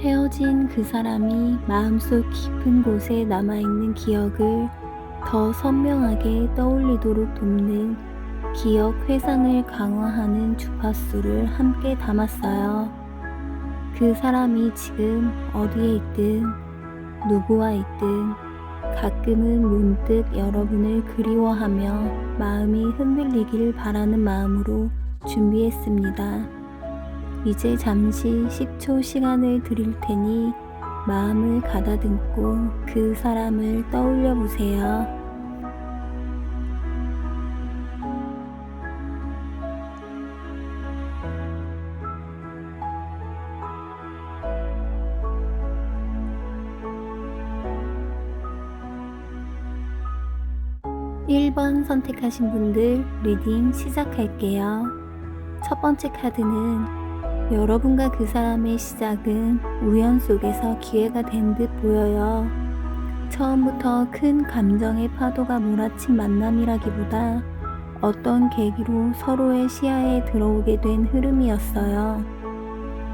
헤어진 그 사람이 마음속 깊은 곳에 남아있는 기억을 더 선명하게 떠올리도록 돕는 기억 회상을 강화하는 주파수를 함께 담았어요. 그 사람이 지금 어디에 있든 누구와 있든 가끔은 문득 여러분을 그리워하며 마음이 흔들리길 바라는 마음으로 준비했습니다. 이제 잠시 10초 시간을 드릴 테니 마음을 가다듬고 그 사람을 떠올려 보세요. (1번) 선택하신 분들 리딩 시작할게요. 첫 번째 카드는 여러분과 그 사람의 시작은 우연 속에서 기회가 된 듯 보여요. 처음부터 큰 감정의 파도가 몰아친 만남이라기보다 어떤 계기로 서로의 시야에 들어오게 된 흐름이었어요.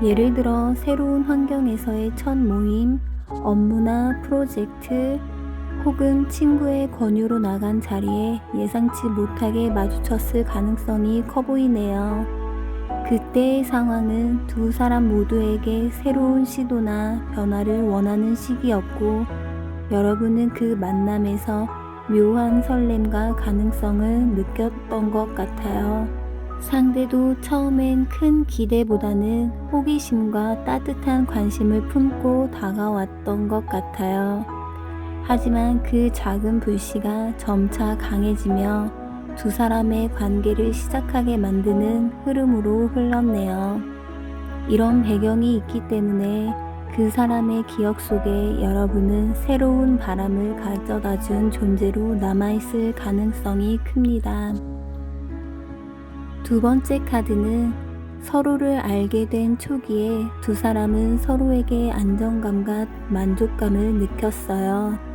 예를 들어 새로운 환경에서의 첫 모임, 업무나 프로젝트, 혹은 친구의 권유로 나간 자리에 예상치 못하게 마주쳤을 가능성이 커 보이네요. 그때의 상황은 두 사람 모두에게 새로운 시도나 변화를 원하는 시기였고, 여러분은 그 만남에서 묘한 설렘과 가능성을 느꼈던 것 같아요. 상대도 처음엔 큰 기대보다는 호기심과 따뜻한 관심을 품고 다가왔던 것 같아요. 하지만 그 작은 불씨가 점차 강해지며 두 사람의 관계를 시작하게 만드는 흐름으로 흘렀네요. 이런 배경이 있기 때문에 그 사람의 기억 속에 여러분은 새로운 바람을 가져다 준 존재로 남아있을 가능성이 큽니다. 두 번째 카드는 서로를 알게 된 초기에 두 사람은 서로에게 안정감과 만족감을 느꼈어요.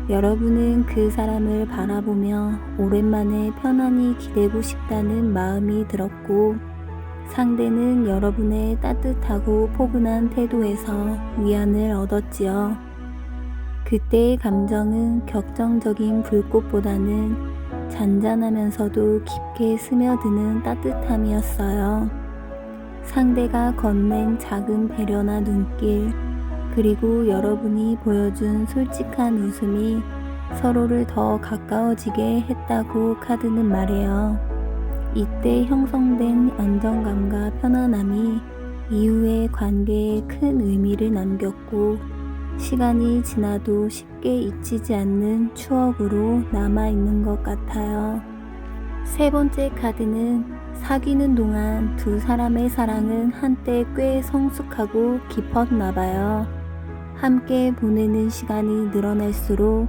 여러분은 그 사람을 바라보며 오랜만에 편안히 기대고 싶다는 마음이 들었고, 상대는 여러분의 따뜻하고 포근한 태도에서 위안을 얻었지요. 그때의 감정은 격정적인 불꽃보다는 잔잔하면서도 깊게 스며드는 따뜻함이었어요. 상대가 건넨 작은 배려나 눈길, 그리고 여러분이 보여준 솔직한 웃음이 서로를 더 가까워지게 했다고 카드는 말해요. 이때 형성된 안정감과 편안함이 이후의 관계에 큰 의미를 남겼고, 시간이 지나도 쉽게 잊히지 않는 추억으로 남아있는 것 같아요. 세 번째 카드는 사귀는 동안 두 사람의 사랑은 한때 꽤 성숙하고 깊었나 봐요. 함께 보내는 시간이 늘어날수록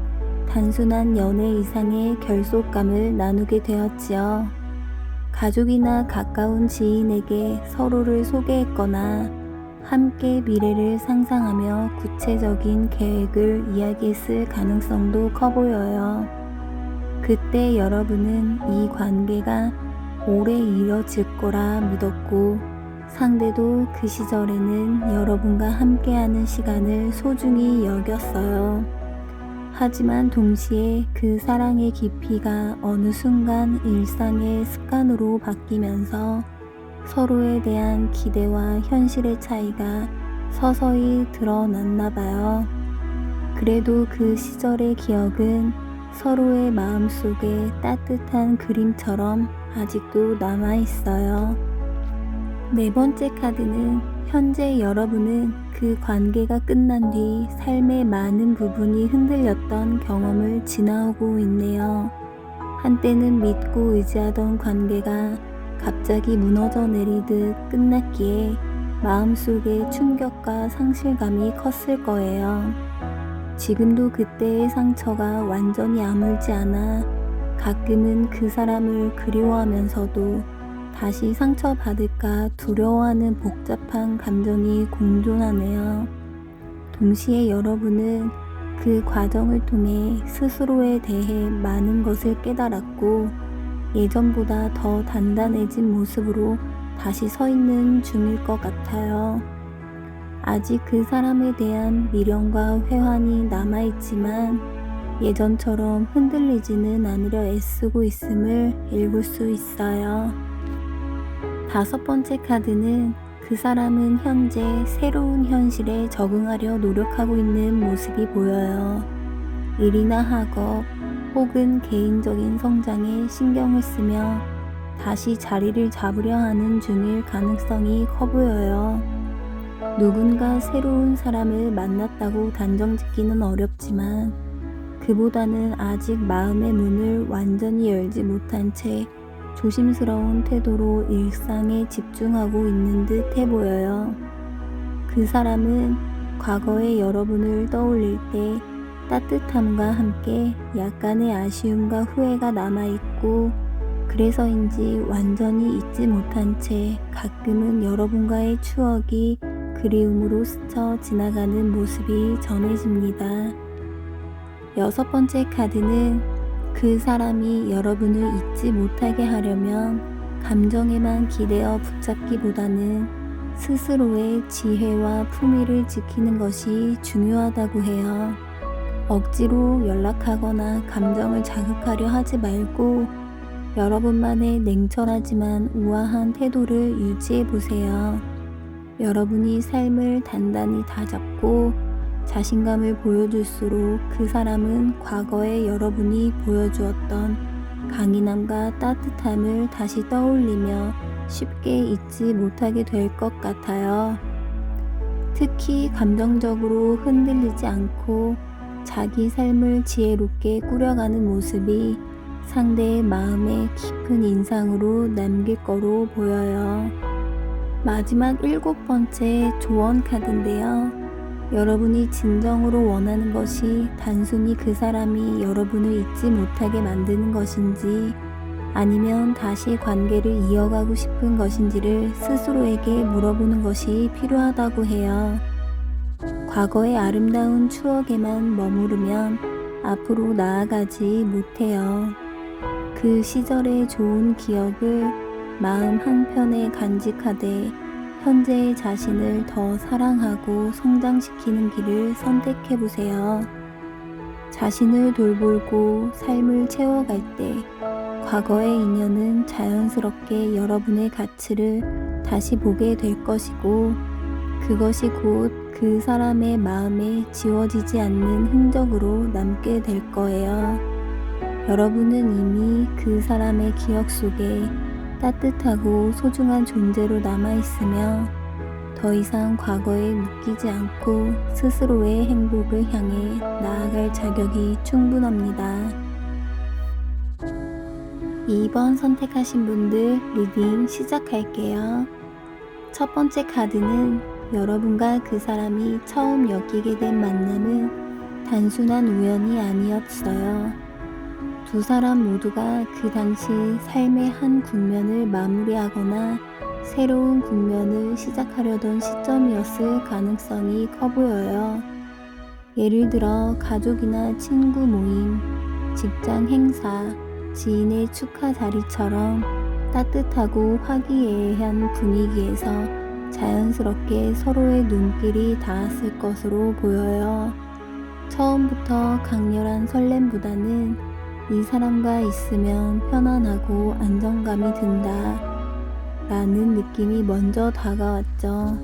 단순한 연애 이상의 결속감을 나누게 되었지요. 가족이나 가까운 지인에게 서로를 소개했거나 함께 미래를 상상하며 구체적인 계획을 이야기했을 가능성도 커 보여요. 그때 여러분은 이 관계가 오래 이어질 거라 믿었고, 상대도 그 시절에는 여러분과 함께하는 시간을 소중히 여겼어요. 하지만 동시에 그 사랑의 깊이가 어느 순간 일상의 습관으로 바뀌면서 서로에 대한 기대와 현실의 차이가 서서히 드러났나 봐요. 그래도 그 시절의 기억은 서로의 마음속에 따뜻한 그림처럼 아직도 남아있어요. 네 번째 카드는 현재 여러분은 그 관계가 끝난 뒤 삶의 많은 부분이 흔들렸던 경험을 지나오고 있네요. 한때는 믿고 의지하던 관계가 갑자기 무너져 내리듯 끝났기에 마음속에 충격과 상실감이 컸을 거예요. 지금도 그때의 상처가 완전히 아물지 않아 가끔은 그 사람을 그리워하면서도 다시 상처받을까 두려워하는 복잡한 감정이 공존하네요. 동시에 여러분은 그 과정을 통해 스스로에 대해 많은 것을 깨달았고, 예전보다 더 단단해진 모습으로 다시 서 있는 중일 것 같아요. 아직 그 사람에 대한 미련과 회한이 남아있지만 예전처럼 흔들리지는 않으려 애쓰고 있음을 읽을 수 있어요. 5번째 카드는 그 사람은 현재 새로운 현실에 적응하려 노력하고 있는 모습이 보여요. 일이나 학업 혹은 개인적인 성장에 신경을 쓰며 다시 자리를 잡으려 하는 중일 가능성이 커 보여요. 누군가 새로운 사람을 만났다고 단정짓기는 어렵지만 그보다는 아직 마음의 문을 완전히 열지 못한 채 조심스러운 태도로 일상에 집중하고 있는 듯 해 보여요. 그 사람은 과거의 여러분을 떠올릴 때 따뜻함과 함께 약간의 아쉬움과 후회가 남아있고 그래서인지 완전히 잊지 못한 채 가끔은 여러분과의 추억이 그리움으로 스쳐 지나가는 모습이 전해집니다. 6번째 카드는 그 사람이 여러분을 잊지 못하게 하려면 감정에만 기대어 붙잡기보다는 스스로의 지혜와 품위를 지키는 것이 중요하다고 해요. 억지로 연락하거나 감정을 자극하려 하지 말고 여러분만의 냉철하지만 우아한 태도를 유지해 보세요. 여러분이 삶을 단단히 다잡고 자신감을 보여줄수록 그 사람은 과거에 여러분이 보여주었던 강인함과 따뜻함을 다시 떠올리며 쉽게 잊지 못하게 될 것 같아요. 특히 감정적으로 흔들리지 않고 자기 삶을 지혜롭게 꾸려가는 모습이 상대의 마음에 깊은 인상으로 남길 거로 보여요. 마지막 7번째 조언 카드인데요. 여러분이 진정으로 원하는 것이 단순히 그 사람이 여러분을 잊지 못하게 만드는 것인지 아니면 다시 관계를 이어가고 싶은 것인지를 스스로에게 물어보는 것이 필요하다고 해요. 과거의 아름다운 추억에만 머무르면 앞으로 나아가지 못해요. 그 시절의 좋은 기억을 마음 한편에 간직하되 현재의 자신을 더 사랑하고 성장시키는 길을 선택해 보세요. 자신을 돌보고 삶을 채워갈 때 과거의 인연은 자연스럽게 여러분의 가치를 다시 보게 될 것이고 그것이 곧 그 사람의 마음에 지워지지 않는 흔적으로 남게 될 거예요. 여러분은 이미 그 사람의 기억 속에 따뜻하고 소중한 존재로 남아있으며 더 이상 과거에 묶이지 않고 스스로의 행복을 향해 나아갈 자격이 충분합니다. 2번 선택하신 분들 리딩 시작할게요. 첫 번째 카드는 여러분과 그 사람이 처음 엮이게 된 만남은 단순한 우연이 아니었어요. 두 사람 모두가 그 당시 삶의 한 국면을 마무리하거나 새로운 국면을 시작하려던 시점이었을 가능성이 커 보여요. 예를 들어 가족이나 친구 모임, 직장 행사, 지인의 축하 자리처럼 따뜻하고 화기애애한 분위기에서 자연스럽게 서로의 눈길이 닿았을 것으로 보여요. 처음부터 강렬한 설렘보다는 이 사람과 있으면 편안하고 안정감이 든다 라는 느낌이 먼저 다가왔죠.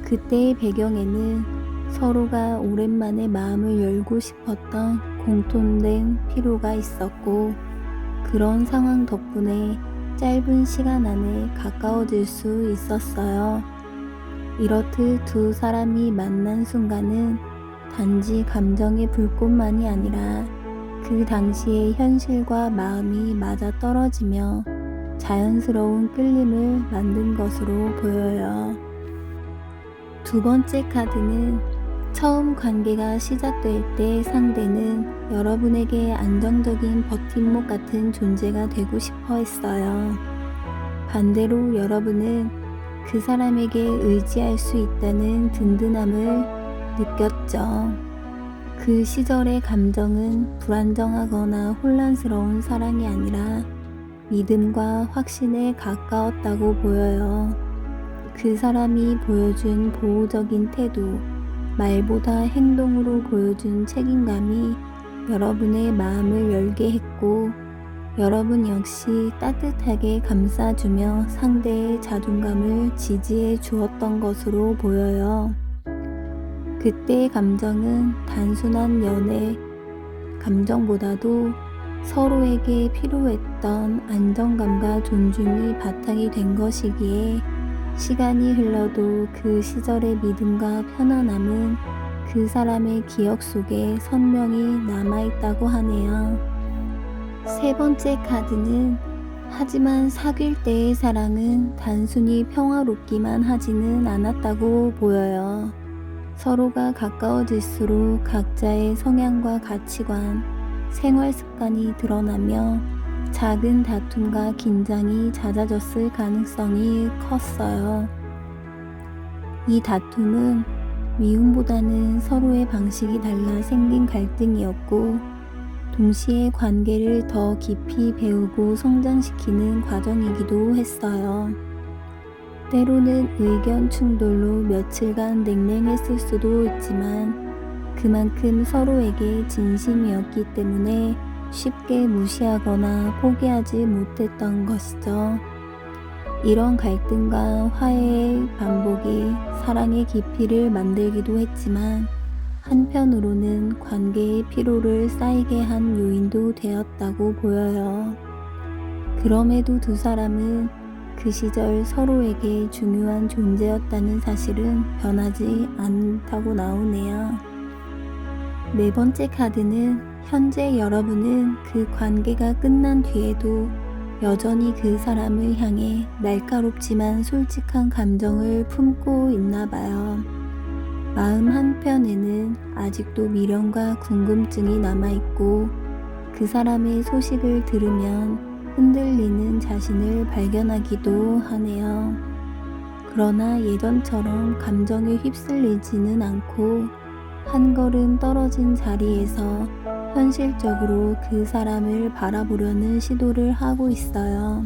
그때의 배경에는 서로가 오랜만에 마음을 열고 싶었던 공통된 필요가 있었고 그런 상황 덕분에 짧은 시간 안에 가까워질 수 있었어요. 이렇듯 두 사람이 만난 순간은 단지 감정의 불꽃만이 아니라 그 당시의 현실과 마음이 맞아 떨어지며 자연스러운 끌림을 만든 것으로 보여요. 두 번째 카드는 처음 관계가 시작될 때 상대는 여러분에게 안정적인 버팀목 같은 존재가 되고 싶어 했어요. 반대로 여러분은 그 사람에게 의지할 수 있다는 든든함을 느꼈죠. 그 시절의 감정은 불안정하거나 혼란스러운 사랑이 아니라 믿음과 확신에 가까웠다고 보여요. 그 사람이 보여준 보호적인 태도, 말보다 행동으로 보여준 책임감이 여러분의 마음을 열게 했고, 여러분 역시 따뜻하게 감싸주며 상대의 자존감을 지지해 주었던 것으로 보여요. 그때의 감정은 단순한 연애 감정보다도 서로에게 필요했던 안정감과 존중이 바탕이 된 것이기에 시간이 흘러도 그 시절의 믿음과 편안함은 그 사람의 기억 속에 선명히 남아있다고 하네요. 세 번째 카드는 하지만 사귈 때의 사랑은 단순히 평화롭기만 하지는 않았다고 보여요. 서로가 가까워질수록 각자의 성향과 가치관, 생활 습관이 드러나며 작은 다툼과 긴장이 잦아졌을 가능성이 컸어요. 이 다툼은 미움보다는 서로의 방식이 달라 생긴 갈등이었고, 동시에 관계를 더 깊이 배우고 성장시키는 과정이기도 했어요. 때로는 의견 충돌로 며칠간 냉랭했을 수도 있지만 그만큼 서로에게 진심이었기 때문에 쉽게 무시하거나 포기하지 못했던 것이죠. 이런 갈등과 화해의 반복이 사랑의 깊이를 만들기도 했지만 한편으로는 관계의 피로를 쌓이게 한 요인도 되었다고 보여요. 그럼에도 두 사람은 그 시절 서로에게 중요한 존재였다는 사실은 변하지 않다고 나오네요. 네 번째 카드는 현재 여러분은 그 관계가 끝난 뒤에도 여전히 그 사람을 향해 날카롭지만 솔직한 감정을 품고 있나 봐요. 마음 한편에는 아직도 미련과 궁금증이 남아있고 그 사람의 소식을 들으면 흔들리는 자신을 발견하기도 하네요. 그러나 예전처럼 감정에 휩쓸리지는 않고 한 걸음 떨어진 자리에서 현실적으로 그 사람을 바라보려는 시도를 하고 있어요.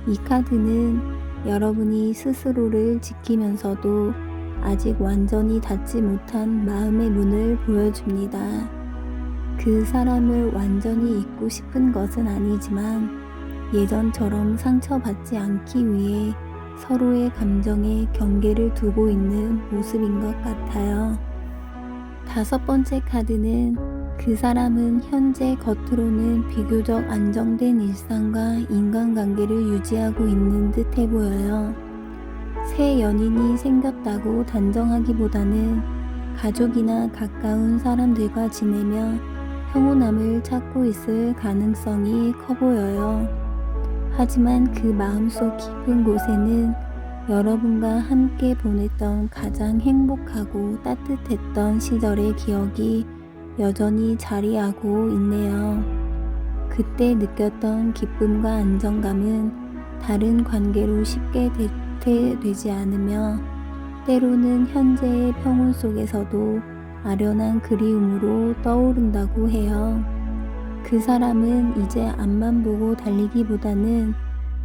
이 카드는 여러분이 스스로를 지키면서도 아직 완전히 닫지 못한 마음의 문을 보여줍니다. 그 사람을 완전히 잊고 싶은 것은 아니지만 예전처럼 상처받지 않기 위해 서로의 감정에 경계를 두고 있는 모습인 것 같아요. 다섯 번째 카드는 그 사람은 현재 겉으로는 비교적 안정된 일상과 인간관계를 유지하고 있는 듯해 보여요. 새 연인이 생겼다고 단정하기보다는 가족이나 가까운 사람들과 지내며 평온함을 찾고 있을 가능성이 커 보여요. 하지만 그 마음속 깊은 곳에는 여러분과 함께 보냈던 가장 행복하고 따뜻했던 시절의 기억이 여전히 자리하고 있네요. 그때 느꼈던 기쁨과 안정감은 다른 관계로 쉽게 대체되지 않으며 때로는 현재의 평온 속에서도 아련한 그리움으로 떠오른다고 해요. 그 사람은 이제 앞만 보고 달리기보다는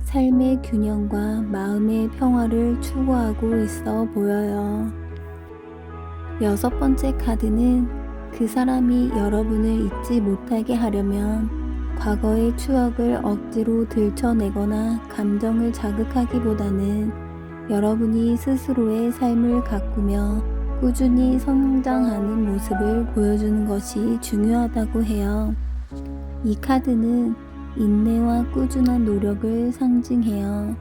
삶의 균형과 마음의 평화를 추구하고 있어 보여요. 여섯 번째 카드는 그 사람이 여러분을 잊지 못하게 하려면 과거의 추억을 억지로 들춰내거나 감정을 자극하기보다는 여러분이 스스로의 삶을 가꾸며 꾸준히 성장하는 모습을 보여주는 것이 중요하다고 해요. 이 카드는 인내와 꾸준한 노력을 상징해요.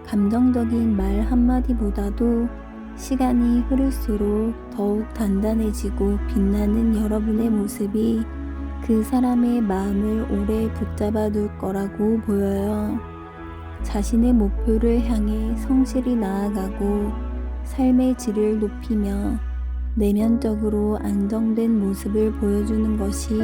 감정적인 말 한마디보다도 시간이 흐를수록 더욱 단단해지고 빛나는 여러분의 모습이 그 사람의 마음을 오래 붙잡아 둘 거라고 보여요. 자신의 목표를 향해 성실히 나아가고 삶의 질을 높이며 내면적으로 안정된 모습을 보여주는 것이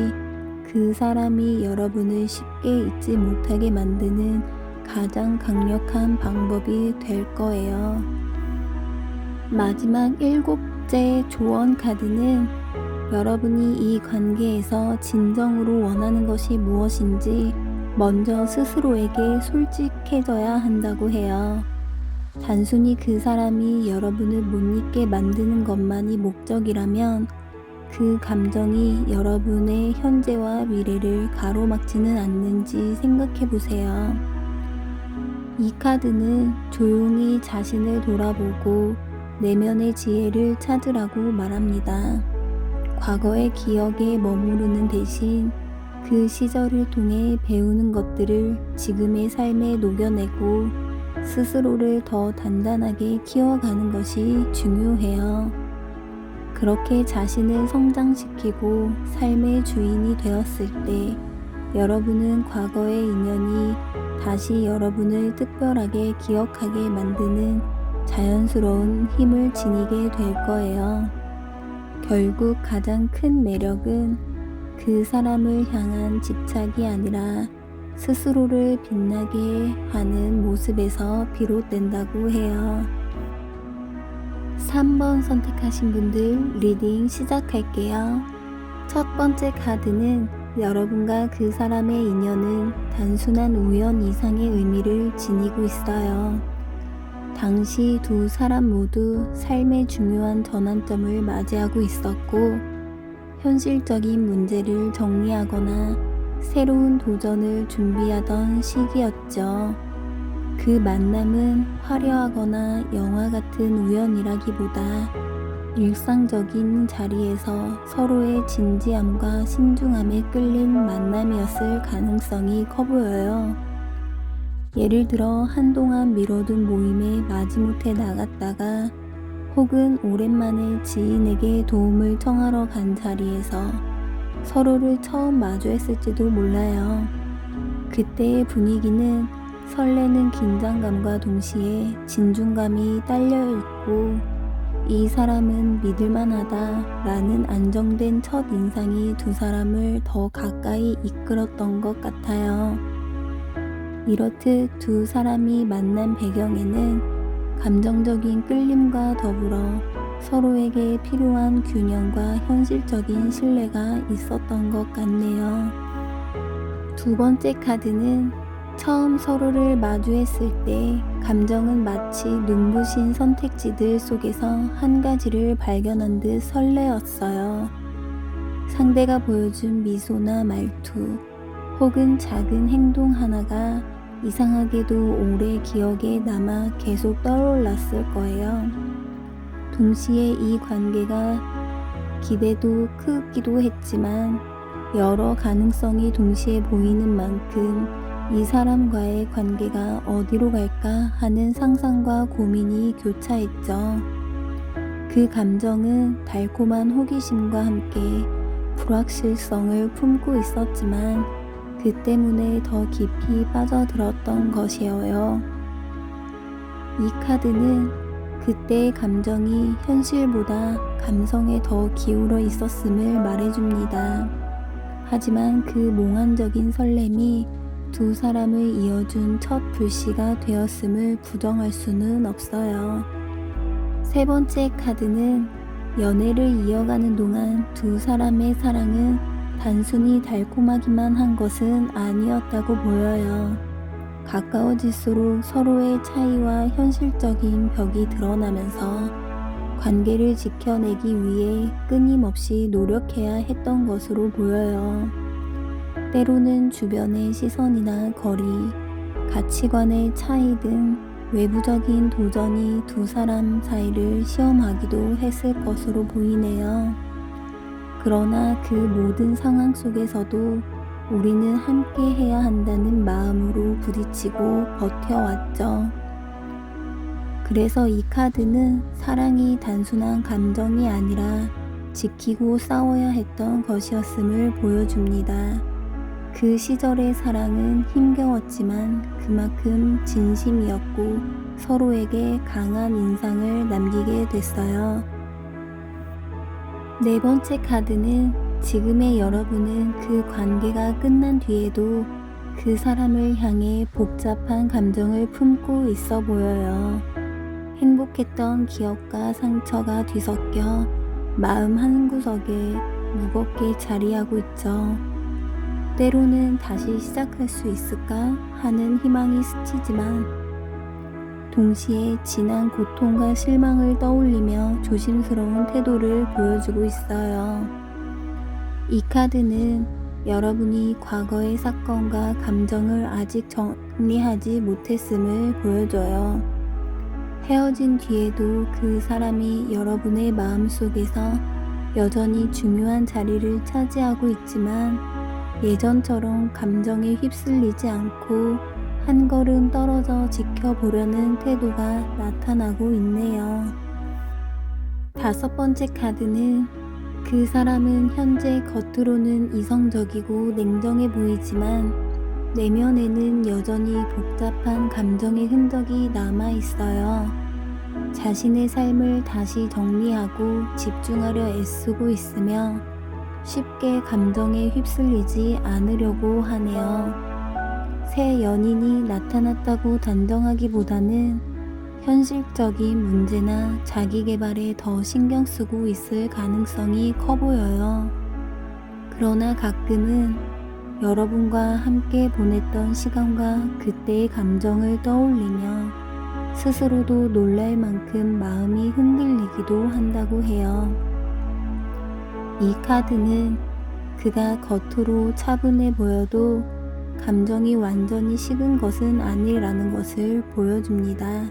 그 사람이 여러분을 쉽게 잊지 못하게 만드는 가장 강력한 방법이 될 거예요. 마지막 일곱째 조언 카드는 여러분이 이 관계에서 진정으로 원하는 것이 무엇인지 먼저 스스로에게 솔직해져야 한다고 해요. 단순히 그 사람이 여러분을 못 잊게 만드는 것만이 목적이라면 그 감정이 여러분의 현재와 미래를 가로막지는 않는지 생각해 보세요. 이 카드는 조용히 자신을 돌아보고 내면의 지혜를 찾으라고 말합니다. 과거의 기억에 머무르는 대신 그 시절을 통해 배우는 것들을 지금의 삶에 녹여내고 스스로를 더 단단하게 키워가는 것이 중요해요. 그렇게 자신을 성장시키고 삶의 주인이 되었을 때 여러분은 과거의 인연이 다시 여러분을 특별하게 기억하게 만드는 자연스러운 힘을 지니게 될 거예요. 결국 가장 큰 매력은 그 사람을 향한 집착이 아니라 스스로를 빛나게 하는 모습에서 비롯된다고 해요. 3번 선택하신 분들 리딩 시작할게요. 첫 번째 카드는 여러분과 그 사람의 인연은 단순한 우연 이상의 의미를 지니고 있어요. 당시 두 사람 모두 삶의 중요한 전환점을 맞이하고 있었고, 현실적인 문제를 정리하거나 새로운 도전을 준비하던 시기였죠. 그 만남은 화려하거나 영화 같은 우연이라기보다 일상적인 자리에서 서로의 진지함과 신중함에 끌린 만남이었을 가능성이 커 보여요. 예를 들어 한동안 미뤄둔 모임에 마지못해 나갔다가 혹은 오랜만에 지인에게 도움을 청하러 간 자리에서 서로를 처음 마주했을지도 몰라요. 그때의 분위기는 설레는 긴장감과 동시에 진중감이 딸려있고, 이 사람은 믿을만하다 라는 안정된 첫 인상이 두 사람을 더 가까이 이끌었던 것 같아요. 이렇듯 두 사람이 만난 배경에는 감정적인 끌림과 더불어 서로에게 필요한 균형과 현실적인 신뢰가 있었던 것 같네요. 두 번째 카드는 처음 서로를 마주했을 때 감정은 마치 눈부신 선택지들 속에서 한 가지를 발견한 듯 설레었어요. 상대가 보여준 미소나 말투 혹은 작은 행동 하나가 이상하게도 오래 기억에 남아 계속 떠올랐을 거예요. 동시에 이 관계가 기대도 크기도 했지만 여러 가능성이 동시에 보이는 만큼 이 사람과의 관계가 어디로 갈까 하는 상상과 고민이 교차했죠. 그 감정은 달콤한 호기심과 함께 불확실성을 품고 있었지만 그 때문에 더 깊이 빠져들었던 것이에요. 이 카드는 그때의 감정이 현실보다 감성에 더 기울어 있었음을 말해줍니다. 하지만 그 몽환적인 설렘이 두 사람을 이어준 첫 불씨가 되었음을 부정할 수는 없어요. 세 번째 카드는 연애를 이어가는 동안 두 사람의 사랑은 단순히 달콤하기만 한 것은 아니었다고 보여요. 가까워질수록 서로의 차이와 현실적인 벽이 드러나면서 관계를 지켜내기 위해 끊임없이 노력해야 했던 것으로 보여요. 때로는 주변의 시선이나 거리, 가치관의 차이 등 외부적인 도전이 두 사람 사이를 시험하기도 했을 것으로 보이네요. 그러나 그 모든 상황 속에서도 우리는 함께 해야 한다는 마음으로 부딪히고 버텨왔죠. 그래서 이 카드는 사랑이 단순한 감정이 아니라 지키고 싸워야 했던 것이었음을 보여줍니다. 그 시절의 사랑은 힘겨웠지만 그만큼 진심이었고 서로에게 강한 인상을 남기게 됐어요. 네 번째 카드는 지금의 여러분은 그 관계가 끝난 뒤에도 그 사람을 향해 복잡한 감정을 품고 있어 보여요. 행복했던 기억과 상처가 뒤섞여 마음 한구석에 무겁게 자리하고 있죠. 때로는 다시 시작할 수 있을까 하는 희망이 스치지만 동시에 지난 고통과 실망을 떠올리며 조심스러운 태도를 보여주고 있어요. 이 카드는 여러분이 과거의 사건과 감정을 아직 정리하지 못했음을 보여줘요. 헤어진 뒤에도 그 사람이 여러분의 마음속에서 여전히 중요한 자리를 차지하고 있지만 예전처럼 감정에 휩쓸리지 않고 한 걸음 떨어져 지켜보려는 태도가 나타나고 있네요. 5번째 카드는 그 사람은 현재 겉으로는 이성적이고 냉정해 보이지만 내면에는 여전히 복잡한 감정의 흔적이 남아 있어요. 자신의 삶을 다시 정리하고 집중하려 애쓰고 있으며 쉽게 감정에 휩쓸리지 않으려고 하네요. 새 연인이 나타났다고 단정하기보다는 현실적인 문제나 자기 개발에 더 신경 쓰고 있을 가능성이 커 보여요. 그러나 가끔은 여러분과 함께 보냈던 시간과 그때의 감정을 떠올리며 스스로도 놀랄 만큼 마음이 흔들리기도 한다고 해요. 이 카드는 그가 겉으로 차분해 보여도 감정이 완전히 식은 것은 아니라는 것을 보여줍니다.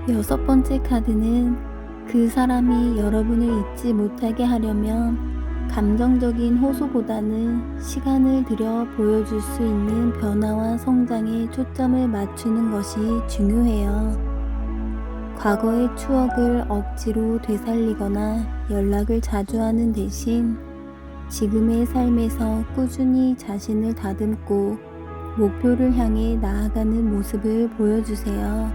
6번째 카드는 그 사람이 여러분을 잊지 못하게 하려면 감정적인 호소보다는 시간을 들여 보여줄 수 있는 변화와 성장에 초점을 맞추는 것이 중요해요. 과거의 추억을 억지로 되살리거나 연락을 자주 하는 대신 지금의 삶에서 꾸준히 자신을 다듬고 목표를 향해 나아가는 모습을 보여주세요.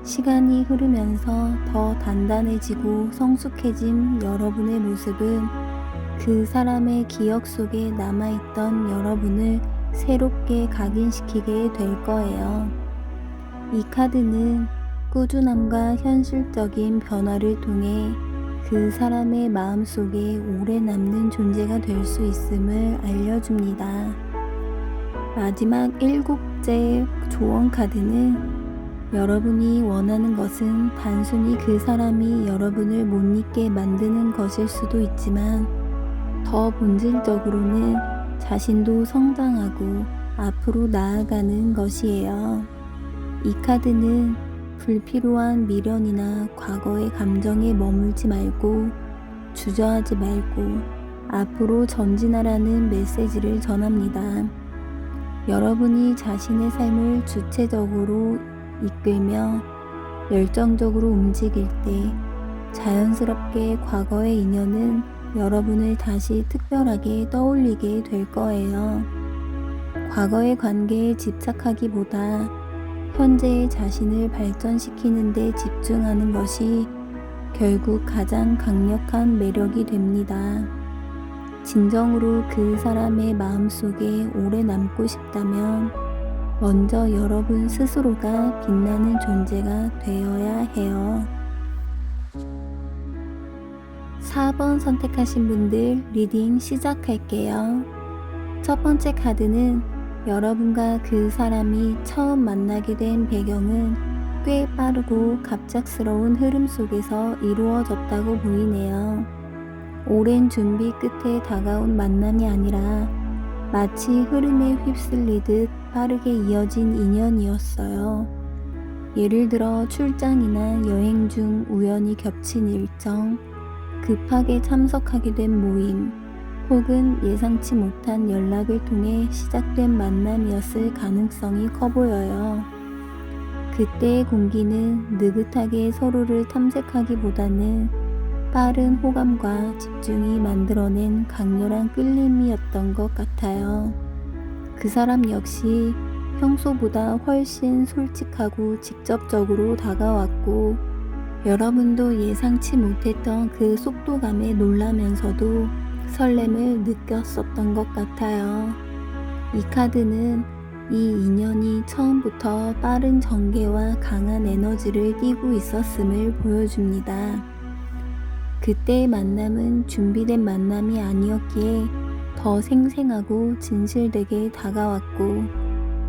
시간이 흐르면서 더 단단해지고 성숙해진 여러분의 모습은 그 사람의 기억 속에 남아있던 여러분을 새롭게 각인시키게 될 거예요. 이 카드는 꾸준함과 현실적인 변화를 통해 그 사람의 마음속에 오래 남는 존재가 될 수 있음을 알려줍니다. 마지막 7째 조언 카드는 여러분이 원하는 것은 단순히 그 사람이 여러분을 못 잊게 만드는 것일 수도 있지만 더 본질적으로는 자신도 성장하고 앞으로 나아가는 것이에요. 이 카드는 불필요한 미련이나 과거의 감정에 머물지 말고 주저하지 말고 앞으로 전진하라는 메시지를 전합니다. 여러분이 자신의 삶을 주체적으로 이끌며 열정적으로 움직일 때 자연스럽게 과거의 인연은 여러분을 다시 특별하게 떠올리게 될 거예요. 과거의 관계에 집착하기보다 현재의 자신을 발전시키는 데 집중하는 것이 결국 가장 강력한 매력이 됩니다. 진정으로 그 사람의 마음속에 오래 남고 싶다면 먼저 여러분 스스로가 빛나는 존재가 되어야 해요. 4번 선택하신 분들 리딩 시작할게요. 첫 번째 카드는 여러분과 그 사람이 처음 만나게 된 배경은 꽤 빠르고 갑작스러운 흐름 속에서 이루어졌다고 보이네요. 오랜 준비 끝에 다가온 만남이 아니라 마치 흐름에 휩쓸리듯 빠르게 이어진 인연이었어요. 예를 들어 출장이나 여행 중 우연히 겹친 일정, 급하게 참석하게 된 모임, 혹은 예상치 못한 연락을 통해 시작된 만남이었을 가능성이 커 보여요. 그때의 공기는 느긋하게 서로를 탐색하기보다는 빠른 호감과 집중이 만들어낸 강렬한 끌림이었던 것 같아요. 그 사람 역시 평소보다 훨씬 솔직하고 직접적으로 다가왔고 여러분도 예상치 못했던 그 속도감에 놀라면서도 설렘을 느꼈었던 것 같아요. 이 카드는 이 인연이 처음부터 빠른 전개와 강한 에너지를 띠고 있었음을 보여줍니다. 그때의 만남은 준비된 만남이 아니었기에 더 생생하고 진실되게 다가왔고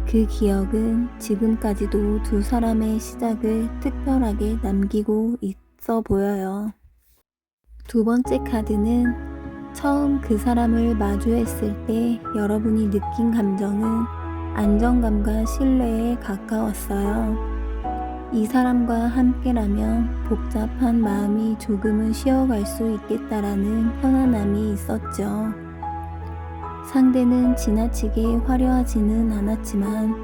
그 기억은 지금까지도 두 사람의 시작을 특별하게 남기고 있어 보여요. 두 번째 카드는 처음 그 사람을 마주했을 때 여러분이 느낀 감정은 안정감과 신뢰에 가까웠어요. 이 사람과 함께라면 복잡한 마음이 조금은 쉬어갈 수 있겠다라는 편안함이 있었죠. 상대는 지나치게 화려하지는 않았지만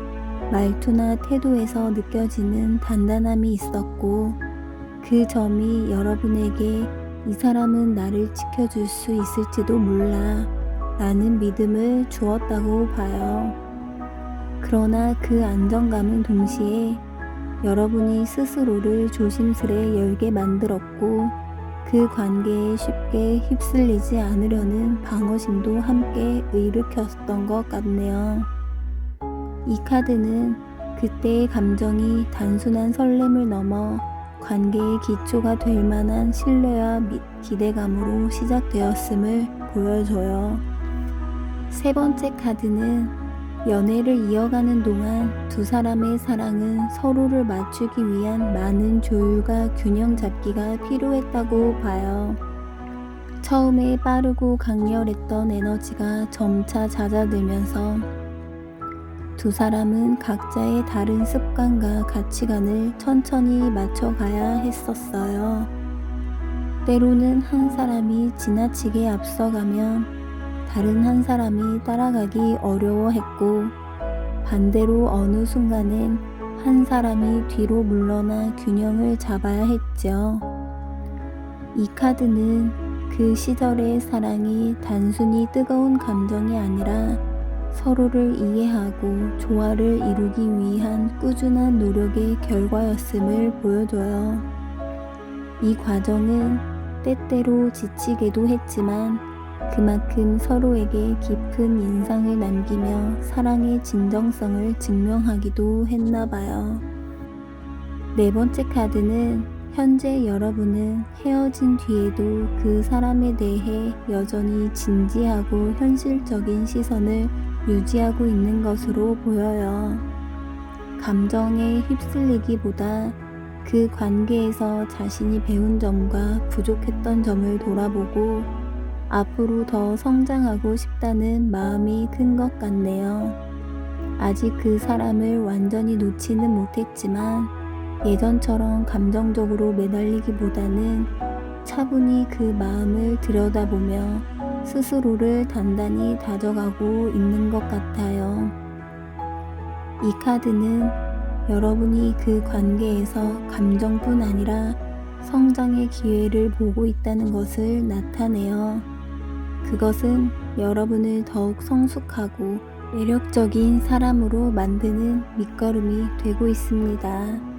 말투나 태도에서 느껴지는 단단함이 있었고, 그 점이 여러분에게 이 사람은 나를 지켜줄 수 있을지도 몰라 라는 믿음을 주었다고 봐요. 그러나 그 안정감은 동시에 여러분이 스스로를 조심스레 열게 만들었고, 그 관계에 쉽게 휩쓸리지 않으려는 방어심도 함께 일으켰던 것 같네요. 이 카드는 그때의 감정이 단순한 설렘을 넘어 관계의 기초가 될 만한 신뢰와 기대감으로 시작되었음을 보여줘요. 세 번째 카드는 연애를 이어가는 동안 두 사람의 사랑은 서로를 맞추기 위한 많은 조율과 균형 잡기가 필요했다고 봐요. 처음에 빠르고 강렬했던 에너지가 점차 잦아들면서 두 사람은 각자의 다른 습관과 가치관을 천천히 맞춰가야 했었어요. 때로는 한 사람이 지나치게 앞서가면 다른 한 사람이 따라가기 어려워했고, 반대로 어느 순간엔 한 사람이 뒤로 물러나 균형을 잡아야 했죠. 이 카드는 그 시절의 사랑이 단순히 뜨거운 감정이 아니라 서로를 이해하고 조화를 이루기 위한 꾸준한 노력의 결과였음을 보여줘요. 이 과정은 때때로 지치게도 했지만 그만큼 서로에게 깊은 인상을 남기며 사랑의 진정성을 증명하기도 했나봐요. 네 번째 카드는 현재 여러분은 헤어진 뒤에도 그 사람에 대해 여전히 진지하고 현실적인 시선을 유지하고 있는 것으로 보여요. 감정에 휩쓸리기보다 그 관계에서 자신이 배운 점과 부족했던 점을 돌아보고 앞으로 더 성장하고 싶다는 마음이 큰 것 같네요. 아직 그 사람을 완전히 놓지는 못했지만 예전처럼 감정적으로 매달리기보다는 차분히 그 마음을 들여다보며 스스로를 단단히 다져가고 있는 것 같아요. 이 카드는 여러분이 그 관계에서 감정뿐 아니라 성장의 기회를 보고 있다는 것을 나타내요. 그것은 여러분을 더욱 성숙하고 매력적인 사람으로 만드는 밑거름이 되고 있습니다.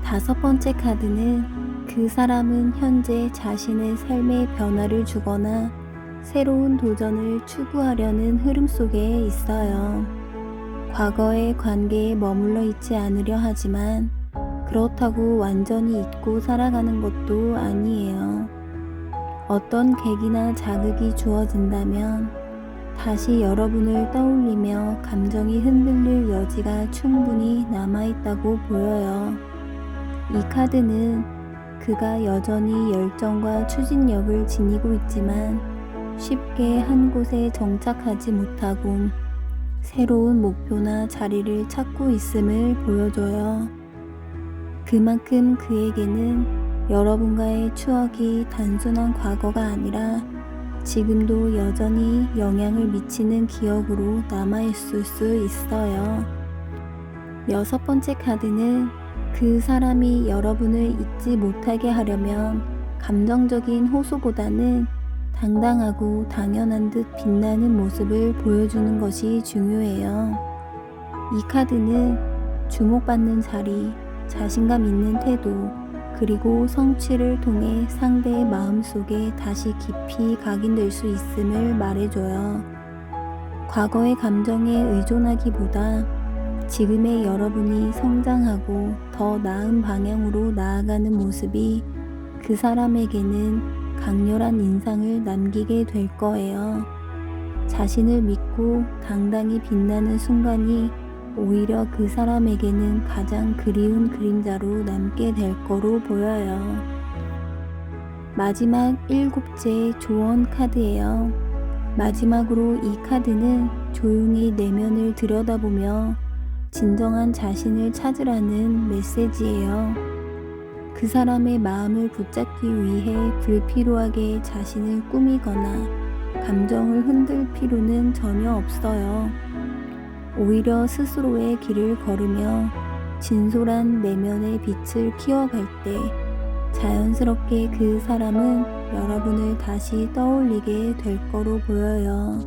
다섯 번째 카드는 그 사람은 현재 자신의 삶에 변화를 주거나 새로운 도전을 추구하려는 흐름 속에 있어요. 과거의 관계에 머물러 있지 않으려 하지만 그렇다고 완전히 잊고 살아가는 것도 아니에요. 어떤 계기나 자극이 주어진다면 다시 여러분을 떠올리며 감정이 흔들릴 여지가 충분히 남아있다고 보여요. 이 카드는 그가 여전히 열정과 추진력을 지니고 있지만 쉽게 한 곳에 정착하지 못하고 새로운 목표나 자리를 찾고 있음을 보여줘요. 그만큼 그에게는 여러분과의 추억이 단순한 과거가 아니라 지금도 여전히 영향을 미치는 기억으로 남아있을 수 있어요. 여섯 번째 카드는 그 사람이 여러분을 잊지 못하게 하려면 감정적인 호소보다는 당당하고 당연한 듯 빛나는 모습을 보여주는 것이 중요해요. 이 카드는 주목받는 자리, 자신감 있는 태도, 그리고 성취를 통해 상대의 마음속에 다시 깊이 각인될 수 있음을 말해줘요. 과거의 감정에 의존하기보다 지금의 여러분이 성장하고 더 나은 방향으로 나아가는 모습이 그 사람에게는 강렬한 인상을 남기게 될 거예요. 자신을 믿고 당당히 빛나는 순간이 오히려 그 사람에게는 가장 그리운 그림자로 남게 될 거로 보여요. 마지막 7째 조언 카드예요. 마지막으로 이 카드는 조용히 내면을 들여다보며 진정한 자신을 찾으라는 메시지예요. 그 사람의 마음을 붙잡기 위해 불필요하게 자신을 꾸미거나 감정을 흔들 필요는 전혀 없어요. 오히려 스스로의 길을 걸으며 진솔한 내면의 빛을 키워갈 때 자연스럽게 그 사람은 여러분을 다시 떠올리게 될 거로 보여요.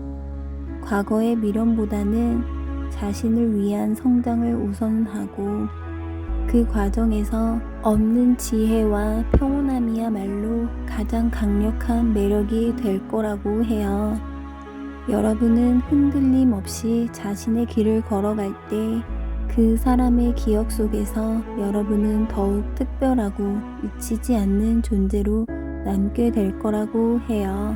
과거의 미련보다는 자신을 위한 성장을 우선하고 그 과정에서 얻는 지혜와 평온함이야말로 가장 강력한 매력이 될 거라고 해요. 여러분은 흔들림 없이 자신의 길을 걸어갈 때 그 사람의 기억 속에서 여러분은 더욱 특별하고 잊히지 않는 존재로 남게 될 거라고 해요.